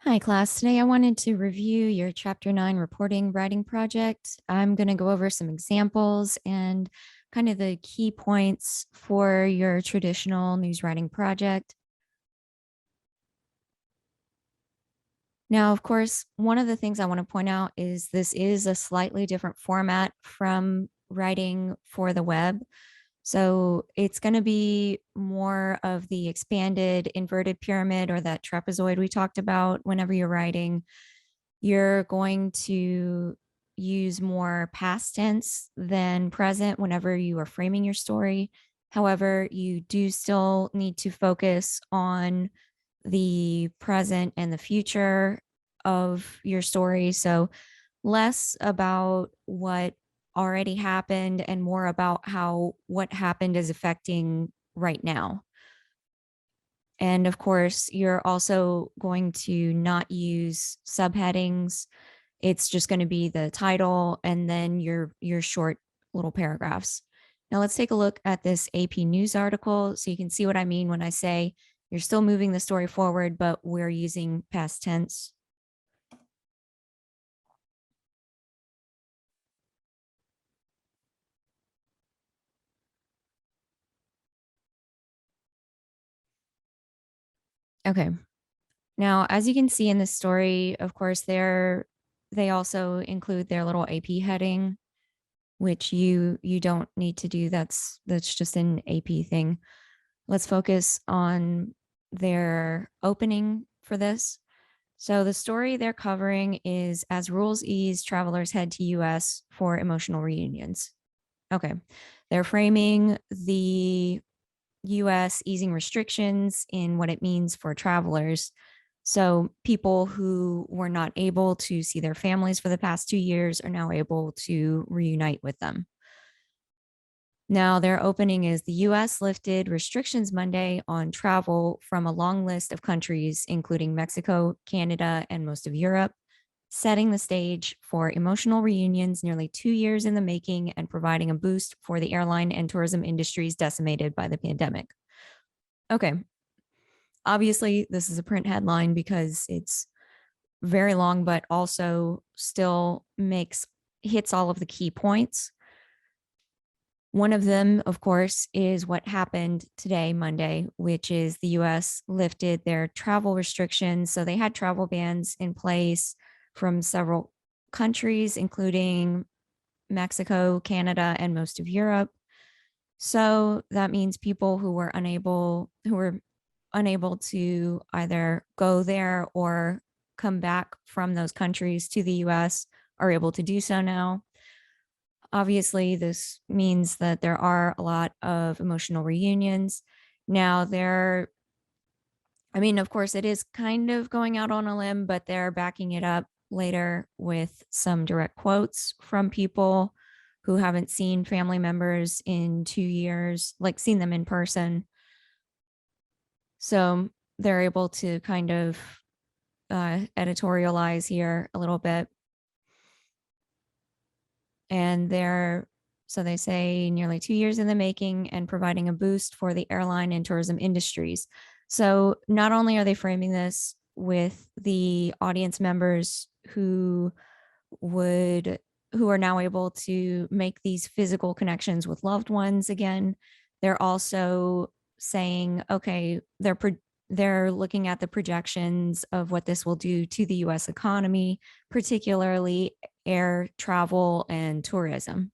Hi, class. Today I wanted to review your Chapter 9 reporting writing project. I'm going to go over some examples and kind of the key points for your traditional news writing project. Now, of course, one of the things I want to point out is this is a slightly different format from writing for the web. So it's going to be more of the expanded inverted pyramid or that trapezoid we talked about whenever you're writing. You're going to use more past tense than present whenever you are framing your story. However, you do still need to focus on the present and the future of your story. So, less about what already happened and more about how what happened is affecting right now. And of course, you're also going to not use subheadings. It's just going to be the title and then your short little paragraphs. Now let's take a look at this AP News article so you can see what I mean when I say you're still moving the story forward, but we're using past tense. Okay. Now, as you can see in this story, of course, they also include their little AP heading, which you don't need to do. That's just an AP thing. Let's focus on their opening for this. So the story they're covering is as rules ease, travelers head to US for emotional reunions. Okay. They're framing the US easing restrictions in what it means for travelers. So people who were not able to see their families for the past 2 years are now able to reunite with them. Now, their opening is the US lifted restrictions Monday on travel from a long list of countries, including Mexico, Canada, and most of Europe, setting the stage for emotional reunions nearly 2 years in the making and providing a boost for the airline and tourism industries decimated by the pandemic. Okay. Obviously, this is a print headline because it's very long, but also still hits all of the key points. One of them, of course, is what happened today, Monday, which is the US lifted their travel restrictions. So they had travel bans in place from several countries, including Mexico, Canada, and most of Europe. So that means people who were unable to either go there or come back from those countries to the US are able to do so now. Obviously, this means that there are a lot of emotional reunions. Now, I mean, of course, it is kind of going out on a limb, but they're backing it up later with some direct quotes from people who haven't seen family members in 2 years, like seen them in person. So they're able to kind of editorialize here a little bit. And so they say nearly 2 years in the making and providing a boost for the airline and tourism industries. So not only are they framing this with the audience members would who are now able to make these physical connections with loved ones again, they're also saying, okay, they're looking at the projections of what this will do to the US economy, particularly air travel and tourism.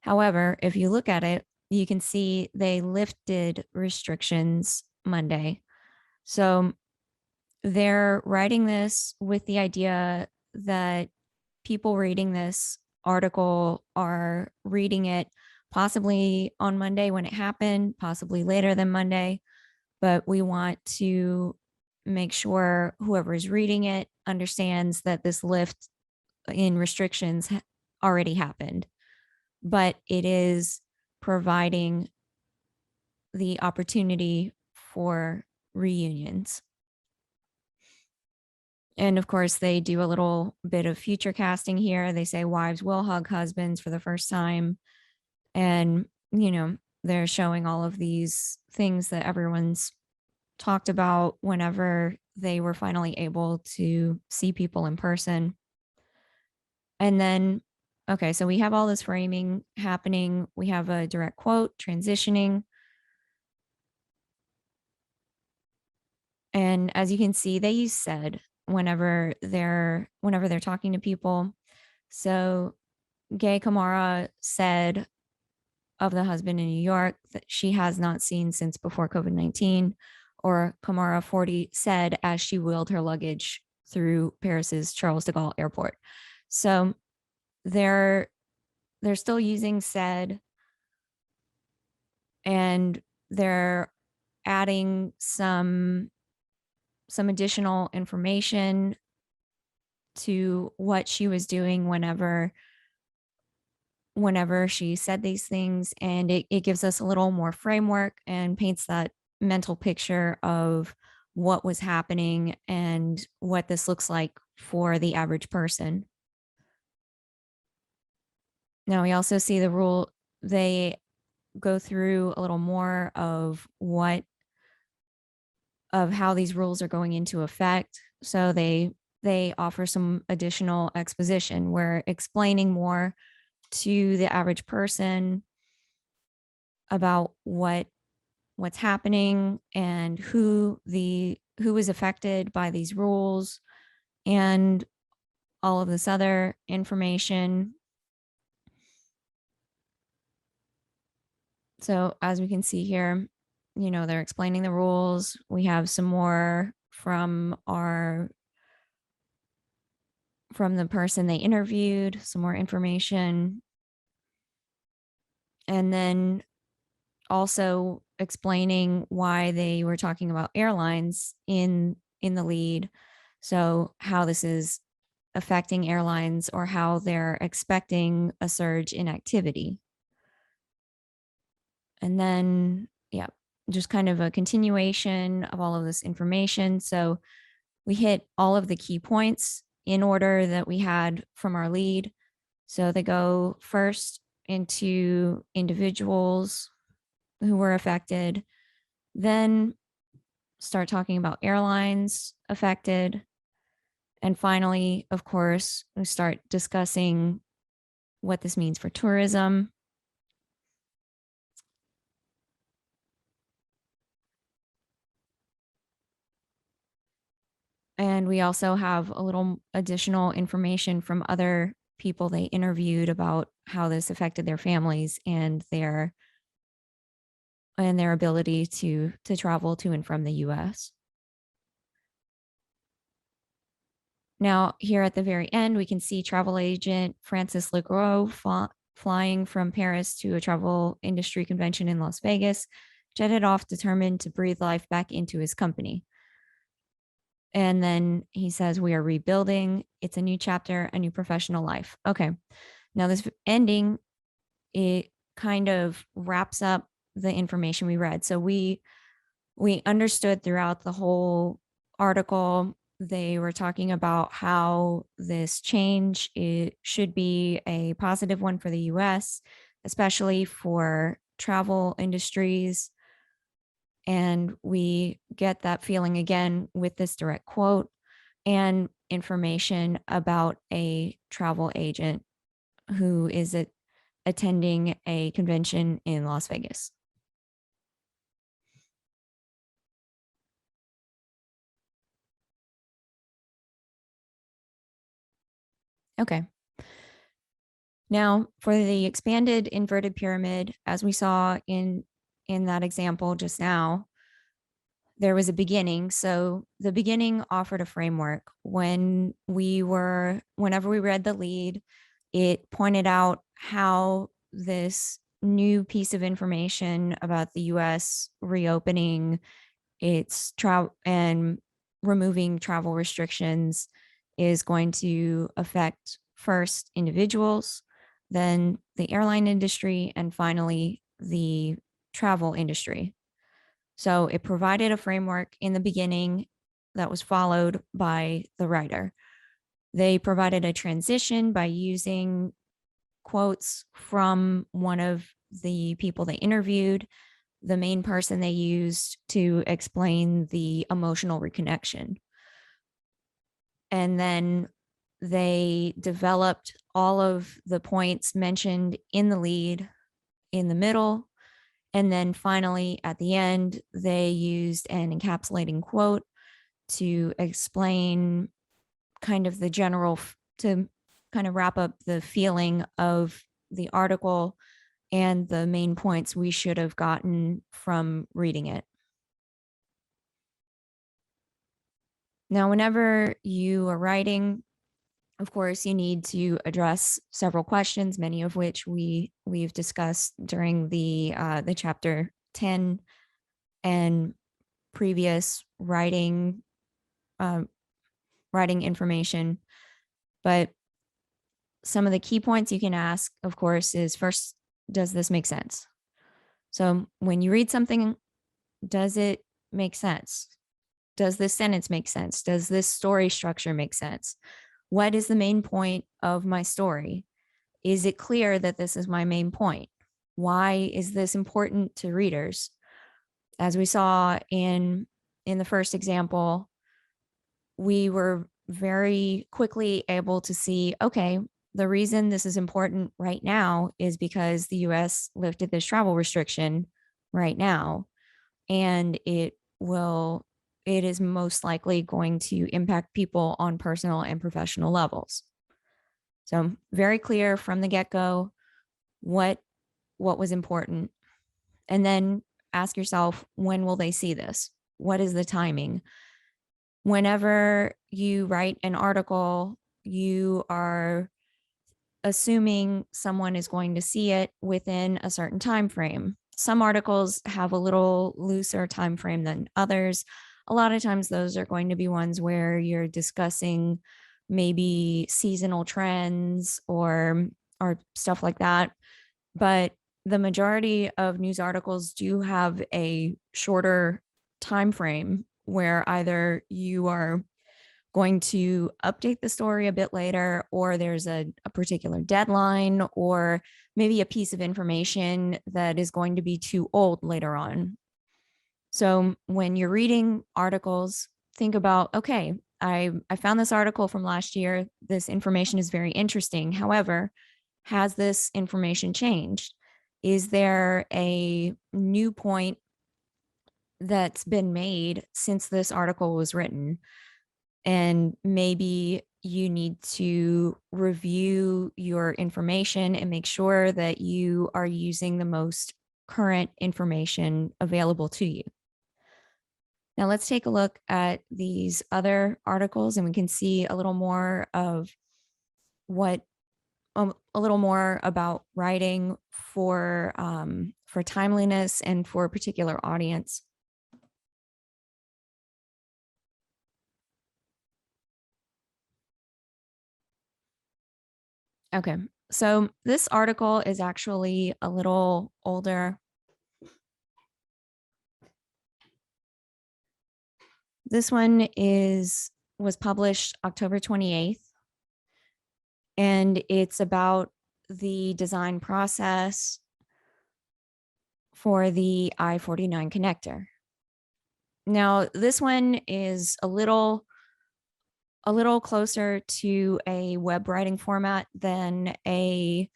However, if you look at it, you can see they lifted restrictions Monday. So they're writing this with the idea that people reading this article are reading it possibly on Monday when it happened, possibly later than Monday, but we want to make sure whoever is reading it understands that this lift in restrictions already happened, but it is providing the opportunity for reunions. And of course, they do a little bit of future casting here. They say wives will hug husbands for the first time. And, they're showing all of these things that everyone's talked about whenever they were finally able to see people in person. And then, okay, so we have all this framing happening. We have a direct quote transitioning. And as you can see, they use said whenever they're talking to people. So Gay Kamara said of the husband in New York that she has not seen since before COVID-19, or Kamara 40 said as she wheeled her luggage through Paris's Charles de Gaulle airport. So they're still using said, and they're adding some additional information to what she was doing whenever she said these things, and it gives us a little more framework and paints that mental picture of what was happening and what this looks like for the average person. Now we also see the rule, they go through a little more of how these rules are going into effect. So they offer some additional exposition. We're explaining more to the average person about what's happening and who is affected by these rules and all of this other information. So as we can see here, they're explaining the rules. We have some more from the person they interviewed, some more information. And then also explaining why they were talking about airlines in the lead. So how this is affecting airlines, or how they're expecting a surge in activity. And then, yeah, just kind of a continuation of all of this information. So we hit all of the key points in order that we had from our lead. So they go first into individuals who were affected, then start talking about airlines affected. And finally, of course, we start discussing what this means for tourism. And we also have a little additional information from other people they interviewed about how this affected their families and their ability to travel to and from the US. Now, here at the very end, we can see travel agent Francis Legros flying from Paris to a travel industry convention in Las Vegas, jetted off determined to breathe life back into his company. And then he says, "We are rebuilding. It's a new chapter, a new professional life." Okay. Now, this ending, it kind of wraps up the information we read. So we understood throughout the whole article, they were talking about how this change, it should be a positive one for the US, especially for travel industries. And we get that feeling again with this direct quote and information about a travel agent who is attending a convention in Las Vegas. Okay. Now, for the expanded inverted pyramid, as we saw in that example just now, there was a beginning. So the beginning offered a framework. Whenever we read the lead, it pointed out how this new piece of information about the US reopening its travel and removing travel restrictions is going to affect first individuals, then the airline industry, and finally the travel industry. So it provided a framework in the beginning that was followed by the writer. They provided a transition by using quotes from one of the people they interviewed. the main person they used to explain the emotional reconnection. And then they developed all of the points mentioned in the lead in the middle. And then finally, at the end, they used an encapsulating quote to explain kind of the general, to kind of wrap up the feeling of the article and the main points we should have gotten from reading it. Now, whenever you are writing, of course, you need to address several questions, many of which we've discussed during the chapter 10 and previous writing information. But some of the key points you can ask, of course, is first, does this make sense? So when you read something, does it make sense? Does this sentence make sense? Does this story structure make sense? What is the main point of my story? Is it clear that this is my main point? Why is this important to readers? As we saw in the first example, we were very quickly able to see, okay, the reason this is important right now is because the US lifted this travel restriction right now, and it is most likely going to impact people on personal and professional levels. So very clear from the get-go what was important. And then ask yourself, when will they see this? What is the timing? Whenever you write an article, you are assuming someone is going to see it within a certain time frame. Some articles have a little looser time frame than others. A lot of times those are going to be ones where you're discussing maybe seasonal trends or stuff like that. But the majority of news articles do have a shorter time frame where either you are going to update the story a bit later, or there's a particular deadline, or maybe a piece of information that is going to be too old later on. So when you're reading articles, think about, okay, I found this article from last year. This information is very interesting. However, has this information changed? Is there a new point that's been made since this article was written? And maybe you need to review your information and make sure that you are using the most current information available to you. Now let's take a look at these other articles, and we can see a little more of a little more about writing for timeliness and for a particular audience. Okay, so this article is actually a little older. This one was published October 28th, and it's about the design process for the I-49 connector. Now, this one is a little closer to a web writing format than a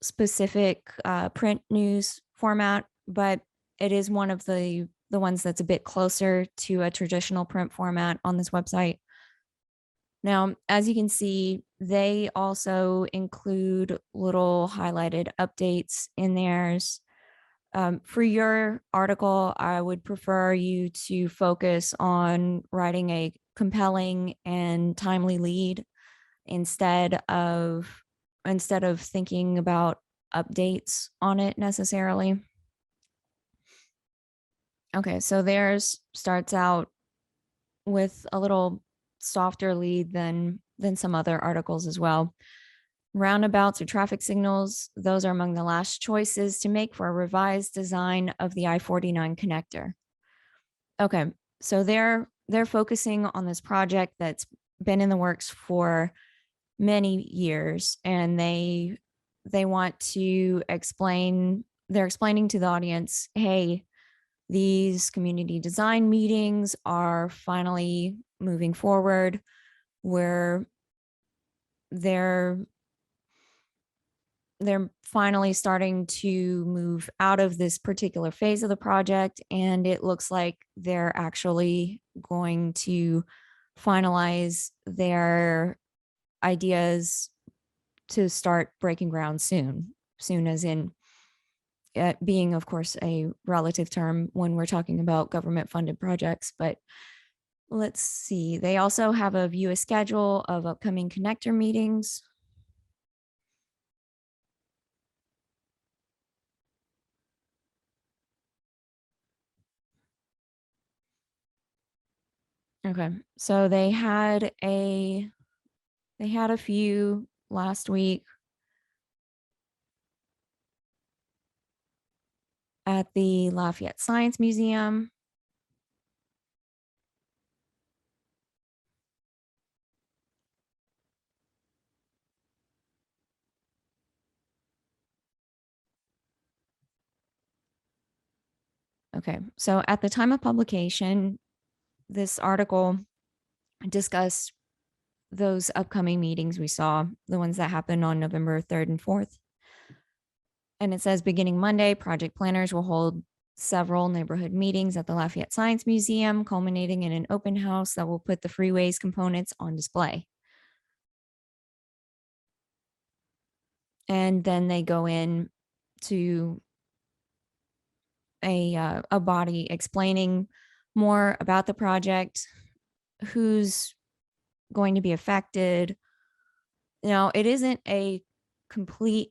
specific print news format, but it is one of the ones that's a bit closer to a traditional print format on this website. Now, as you can see, they also include little highlighted updates in theirs. For your article, I would prefer you to focus on writing a compelling and timely lead instead of thinking about updates on it necessarily. Okay, so theirs starts out with a little softer lead than some other articles as well. Roundabouts or traffic signals, those are among the last choices to make for a revised design of the I-49 connector. Okay, so they're focusing on this project that's been in the works for many years, and they want to explain they're explaining to the audience, hey, these community design meetings are finally moving forward, where they're finally starting to move out of this particular phase of the project, and it looks like they're actually going to finalize their ideas to start breaking ground soon as in being, of course, a relative term when we're talking about government funded projects. But let's see, they also have a view a schedule of upcoming connector meetings. Okay, so they had a few last week at the Lafayette Science Museum. Okay, so at the time of publication, this article discussed those upcoming meetings we saw, the ones that happened on November 3rd and 4th. And it says beginning Monday, project planners will hold several neighborhood meetings at the Lafayette Science Museum, culminating in an open house that will put the freeways components on display. And then they go in to a body explaining more about the project, who's going to be affected. Now, it isn't a complete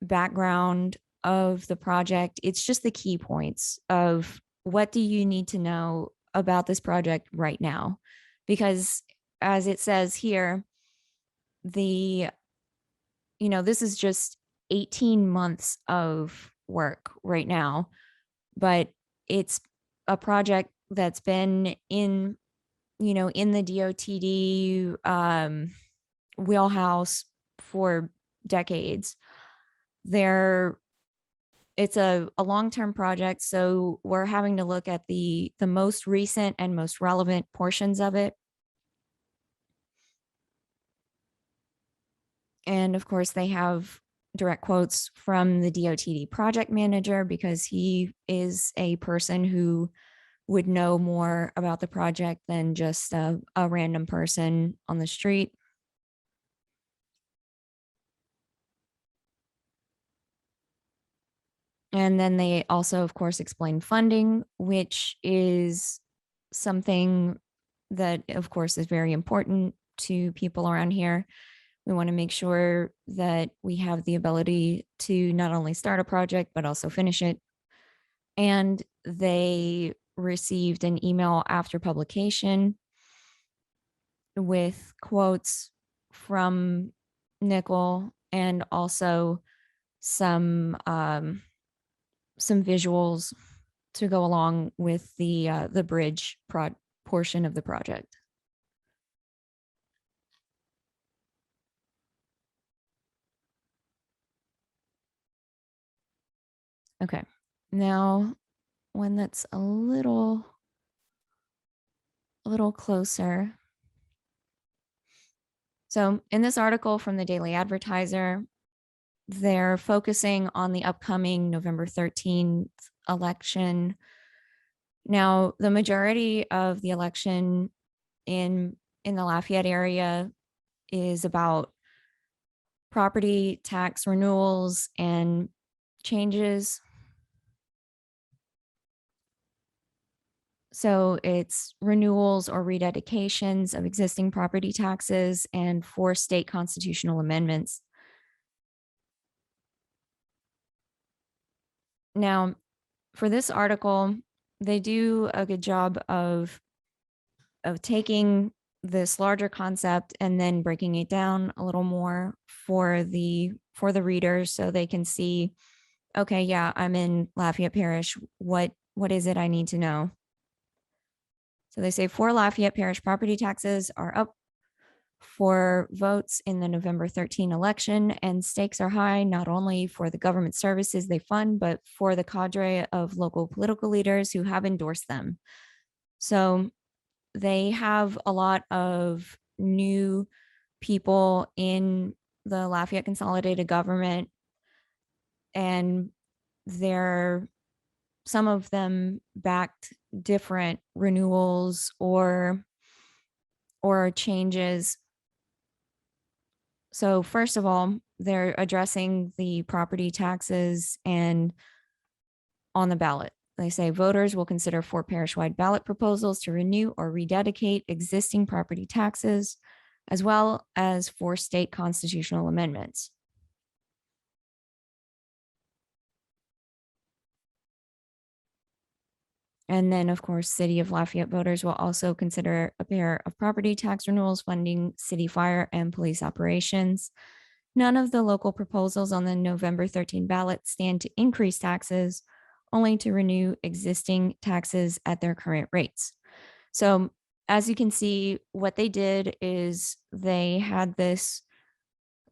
background of the project. It's just the key points of what do you need to know about this project right now? Because as it says here, this is just 18 months of work right now, but it's a project that's been in the DOTD wheelhouse for decades. It's a long-term project, so we're having to look at the most recent and most relevant portions of it. And of course, they have direct quotes from the DOTD project manager, because he is a person who would know more about the project than just a random person on the street. And then they also, of course, explain funding, which is something that, of course, is very important to people around here. We want to make sure that we have the ability to not only start a project, but also finish it. And they received an email after publication with quotes from Nickel, and also some visuals to go along with the bridge portion of the project. Okay, now one that's a little closer. So in this article from the Daily Advertiser, they're focusing on the upcoming November 13th election. Now, the majority of the election in the Lafayette area is about property tax renewals and changes. So it's renewals or rededications of existing property taxes and 4 state constitutional amendments. Now, for this article, they do a good job of taking this larger concept and then breaking it down a little more for the readers, so they can see, okay, yeah, I'm in Lafayette Parish. What is it I need to know? So they say 4 Lafayette Parish property taxes are up for votes in the November 13 election, and stakes are high not only for the government services they fund, but for the cadre of local political leaders who have endorsed them. So they have a lot of new people in the Lafayette Consolidated Government, and they're some of them backed different renewals or changes. So first of all, they're addressing the property taxes and on the ballot. They say voters will consider 4 parish-wide ballot proposals to renew or rededicate existing property taxes, as well as 4 state constitutional amendments. And then, of course, City of Lafayette voters will also consider a pair of property tax renewals funding city fire and police operations. None of the local proposals on the November 13 ballot stand to increase taxes, only to renew existing taxes at their current rates. So as you can see, what they did is they had this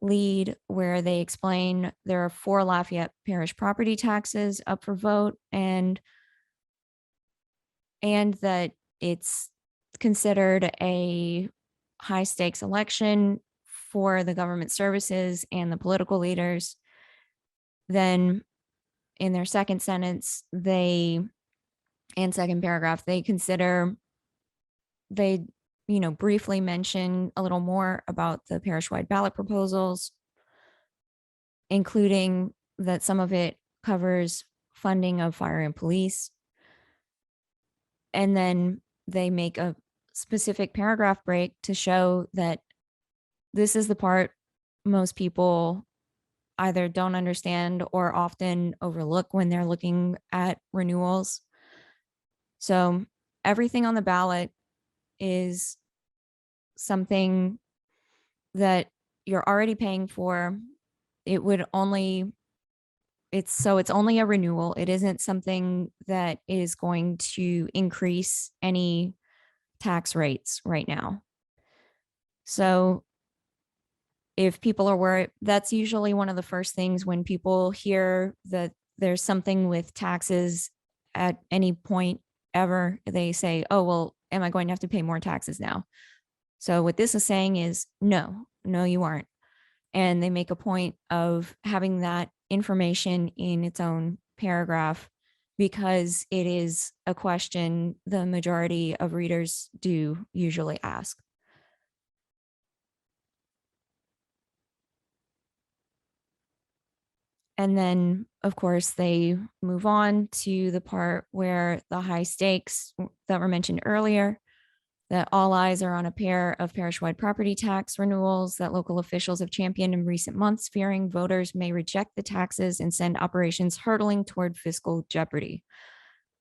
lead where they explain there are 4 Lafayette Parish property taxes up for vote, and that it's considered a high stakes election for the government services and the political leaders. Then in their second sentence, and second paragraph, they briefly mention a little more about the parish-wide ballot proposals, including that some of it covers funding of fire and police. And then they make a specific paragraph break to show that this is the part most people either don't understand or often overlook when they're looking at renewals. So everything on the ballot is something that you're already paying for. It would only it's only a renewal. It isn't something that is going to increase any tax rates right now. So if people are worried, that's usually one of the first things when people hear that there's something with taxes at any point ever, they say, oh, well, am I going to have to pay more taxes now? So what this is saying is no, you aren't. And they make a point of having that information in its own paragraph because it is a question the majority of readers do usually ask. And then, of course, they move on to the part where the high stakes that were mentioned earlier, that all eyes are on a pair of parish-wide property tax renewals that local officials have championed in recent months, fearing voters may reject the taxes and send operations hurtling toward fiscal jeopardy.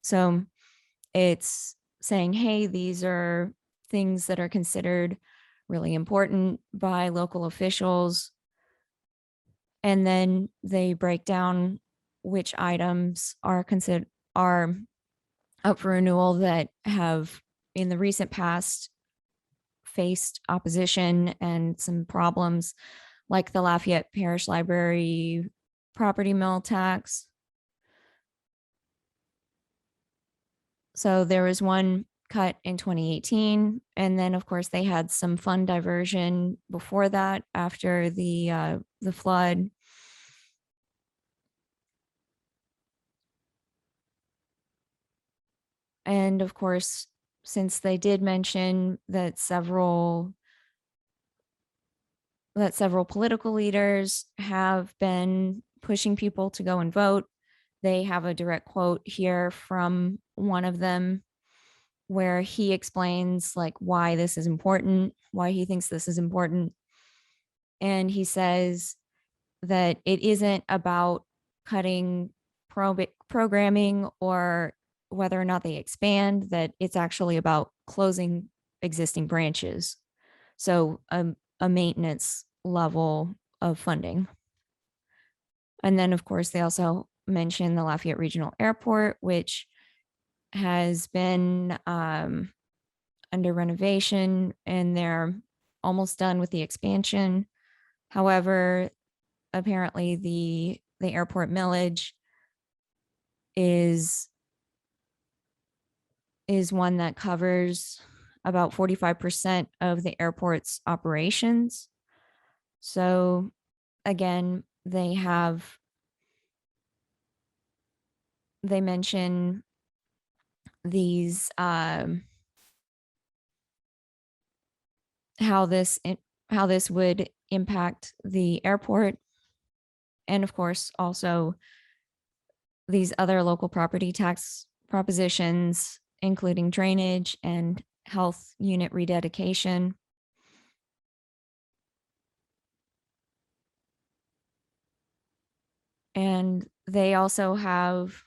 So it's saying, hey, these are things that are considered really important by local officials. And then they break down which items are considered are up for renewal that have in the recent past faced opposition and some problems, like the Lafayette Parish Library property mill tax. So there was one cut in 2018, and then of course they had some fund diversion before that after the flood. And of course, since they did mention that several political leaders have been pushing people to go and vote, they have a direct quote here from one of them where he explains like why this is important, why he thinks this is important. And he says that it isn't about cutting programming or whether or not they expand, that it's actually about closing existing branches. So a maintenance level of funding. And then, of course, they also mentioned the Lafayette Regional Airport, which has been under renovation, and they're almost done with the expansion. However, apparently the airport millage is one that covers about 45% of the airport's operations. So again, they mention these how this would impact the airport, and of course also these other local property tax propositions, including drainage and health unit rededication. And they also have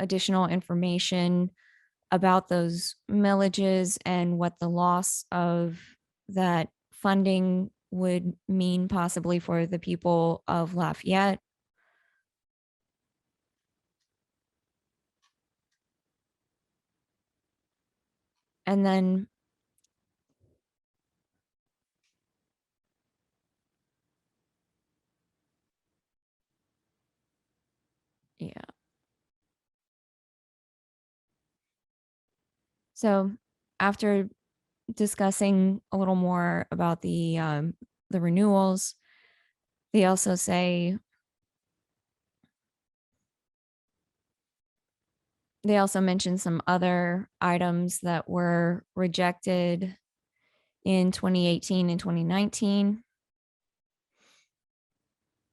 additional information about those millages and what the loss of that funding would mean possibly for the people of Lafayette. And then yeah. So after discussing a little more about the renewals, they also say they also mentioned some other items that were rejected in 2018 and 2019,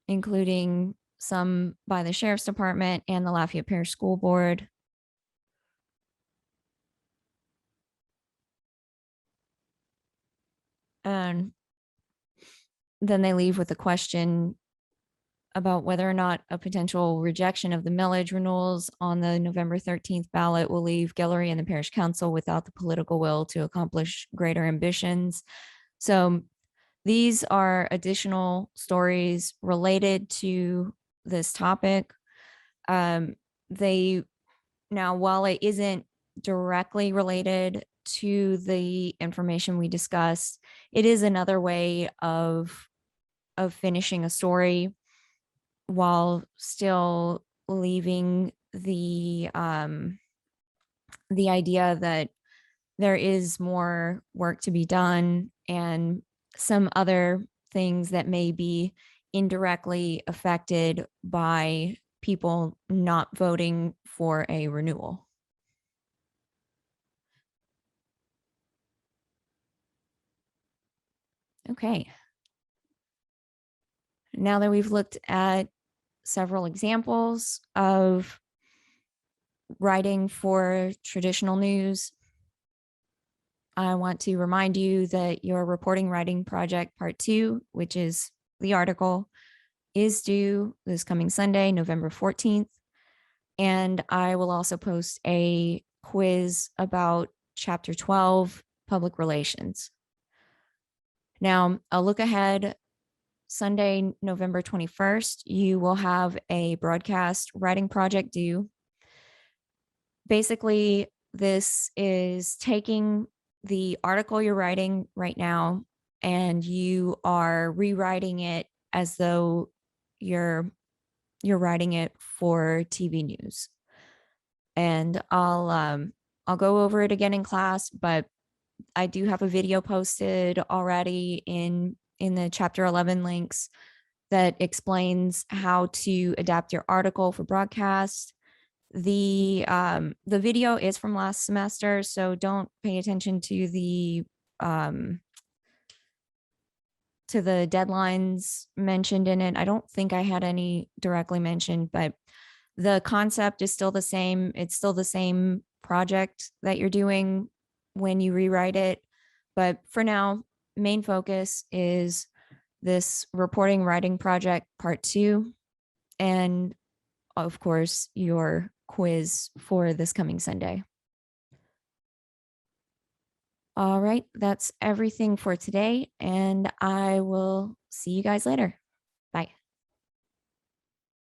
including some by the Sheriff's Department and the Lafayette Parish School Board. And then they leave with a question about whether or not a potential rejection of the millage renewals on the November 13th ballot will leave Guillory and the parish council without the political will to accomplish greater ambitions. So these are additional stories related to this topic. They now, while it isn't directly related to the information we discussed, it is another way of finishing a story while still leaving the idea that there is more work to be done and some other things that may be indirectly affected by people not voting for a renewal. Okay. Now that we've looked at several examples of writing for traditional news, I want to remind you that your reporting writing project part 2, which is the article, is due this coming Sunday, November 14th. And I will also post a quiz about chapter 12, public relations. Now, a look ahead, Sunday, November 21st, you will have a broadcast writing project due. Basically, this is taking the article you're writing right now and you are rewriting it as though you're writing it for TV news. And I'll go over it again in class, but I do have a video posted already in the chapter 11 links that explains how to adapt your article for broadcast. The video is from last semester, so don't pay attention to the deadlines mentioned in it. I don't think I had any directly mentioned, but the concept is still the same. It's still the same project that you're doing when you rewrite it. But for now, main focus is this reporting writing project part 2. And of course, your quiz for this coming Sunday. All right, that's everything for today. And I will see you guys later.